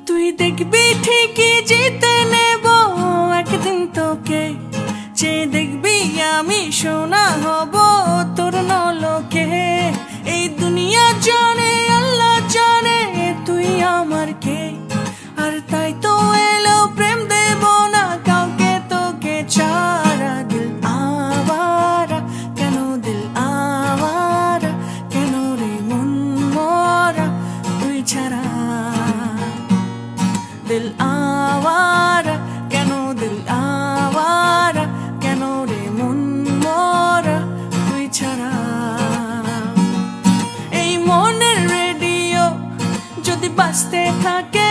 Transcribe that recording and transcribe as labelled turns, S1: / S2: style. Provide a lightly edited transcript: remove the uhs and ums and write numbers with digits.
S1: তুই দেখবি ঠিকই জিতে নেব একদিন তোকে, যে দেখবি আমি সোনা হব তোর নলকে। এই দুনিয়া জানে আল্লাহ জানে তুই আমার কে, আর তাই তো এলো প্রেম দেব না কাউকে তোকে ছাড়া। দিল আওয়ারা কেন, দিল আওয়ারা কেন রে মন মরা তুই ছাড়া। দিল আওয়ারা কেন, দিল আওয়ারা কেন রে মন মরা তুই ছাড়া। এই মনের রেডিও যদি বাজতে থাকে